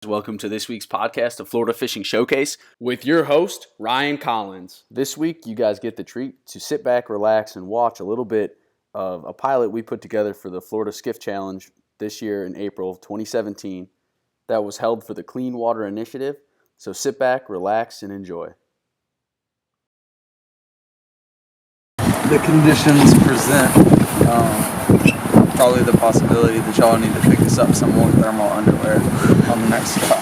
Welcome to this week's podcast of Florida Fishing Showcase with your host, Ryan Collins. This week, you guys get the treat to sit back, relax, and watch a little bit of a pilot we put together for the Florida Skiff Challenge this year in April of 2017 that was held for the Clean Water Initiative. So sit back, relax, and enjoy. The conditions present probably the possibility that y'all need to pick us up some more thermal underwear on the next stop.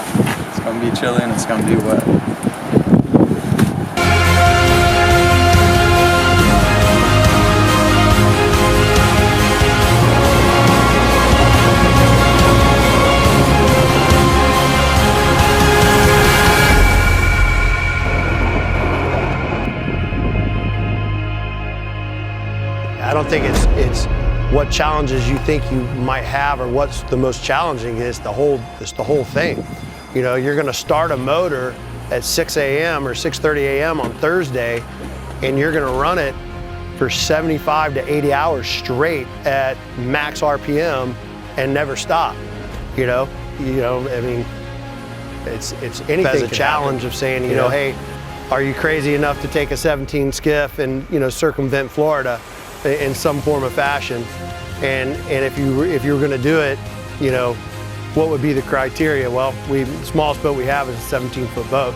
It's going to be chilly and it's going to be wet. I don't think it's what challenges you think you might have or what's the most challenging. It's the whole thing. You know, you're going to start a motor at 6 a.m. or 6:30 a.m. on Thursday, and you're going to run it for 75 to 80 hours straight at max RPM and never stop. You know, I mean, it's anything. As a challenge of saying, you know, hey, are you crazy enough to take a 17 skiff and circumvent Florida in some form or fashion, and if you were going to do it, what would be the criteria? Well, the smallest boat we have is a 17-foot boat.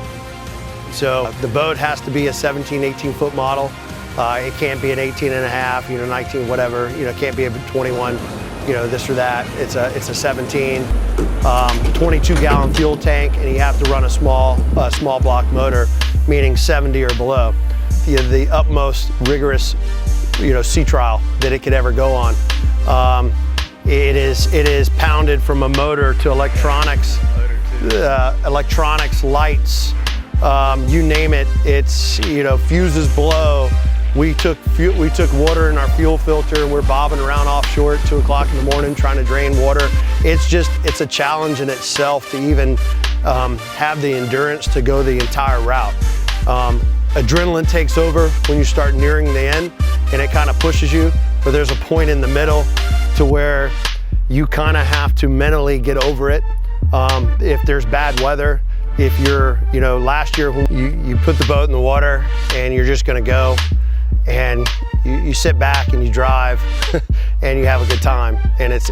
So the boat has to be a 17, 18-foot model. It can't be an 18 and a half, 19, whatever. It can't be a 21, this or that. It's a 17, 22-gallon fuel tank, and you have to run a small block motor, meaning 70 or below. The utmost rigorous sea trial that it could ever go on. It is pounded from a motor to electronics, lights, you name it. It's fuses blow. We took water in our fuel filter and we're bobbing around offshore at 2 o'clock in the morning trying to drain water. It's a challenge in itself to even have the endurance to go the entire route. Adrenaline takes over when you start nearing the end, and it kind of pushes you, but there's a point in the middle to where you kind of have to mentally get over it. If there's bad weather, if you're, last year when you put the boat in the water and you're just gonna go, and you sit back and you drive and you have a good time. And it's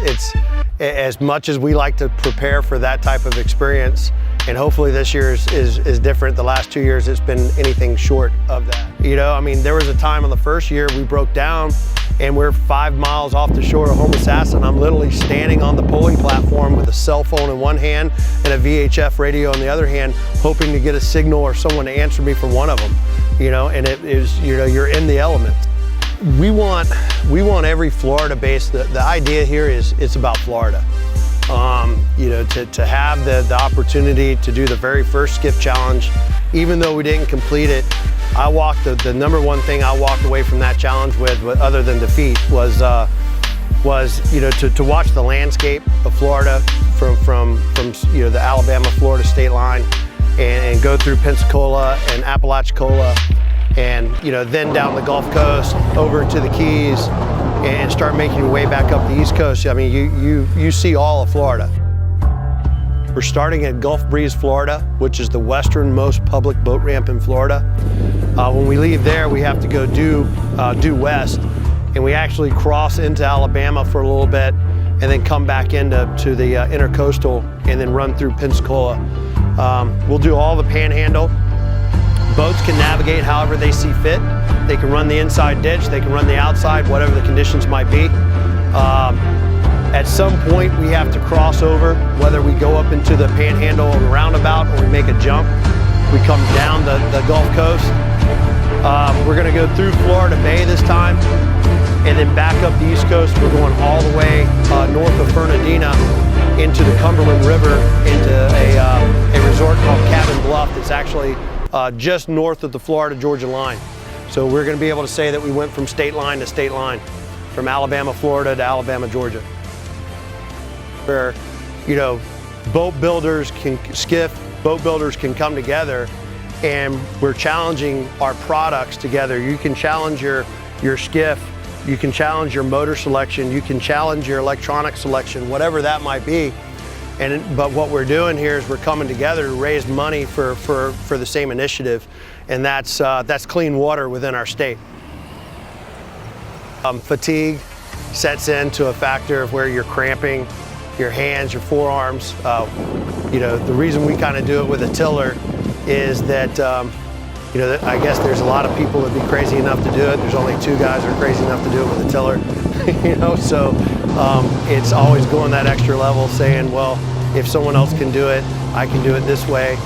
as much as we like to prepare for that type of experience, and hopefully this year is different. The last 2 years, it's been anything short of that. I mean, there was a time on the first year we broke down and we're 5 miles off the shore of Homosassa, and I'm literally standing on the polling platform with a cell phone in one hand and a VHF radio in the other hand, hoping to get a signal or someone to answer me from one of them, and it is, you're in the element. We want every Florida base, the idea here is it's about Florida. To have the opportunity to do the very first Skiff Challenge, even though we didn't complete it, the number one thing I walked away from that challenge with, other than defeat, was to watch the landscape of Florida from the Alabama-Florida state line, and go through Pensacola and Apalachicola, and then down the Gulf Coast over to the Keys, and start making your way back up the East Coast. I mean, you see all of Florida. We're starting at Gulf Breeze, Florida, which is the westernmost public boat ramp in Florida. When we leave there, we have to go due west, and we actually cross into Alabama for a little bit, and then come back into the intercoastal, and then run through Pensacola. We'll do all the panhandle. Boats can navigate however they see fit. They can run the inside ditch, they can run the outside, whatever the conditions might be. At some point, we have to cross over, whether we go up into the panhandle and roundabout or we make a jump. We come down the Gulf Coast. We're gonna go through Florida Bay this time, and then back up the East Coast. We're going all the way north of Fernandina into the Cumberland River, into a resort called Cabin Bluff that's actually just north of the Florida-Georgia line. So we're going to be able to say that we went from state line to state line, from Alabama, Florida to Alabama, Georgia. Where, boat builders can come together, and we're challenging our products together. You can challenge your skiff, you can challenge your motor selection, you can challenge your electronic selection, whatever that might be. But what we're doing here is we're coming together to raise money for the same initiative, and that's clean water within our state. Fatigue sets into a factor of where you're cramping your hands, your forearms. You know, the reason we kind of do it with a tiller is that you know, I guess there's a lot of people that'd be crazy enough to do it. There's only 2 guys that are crazy enough to do it with a tiller. You know, so it's always going that extra level, saying, well, if someone else can do it, I can do it this way.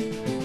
Bye.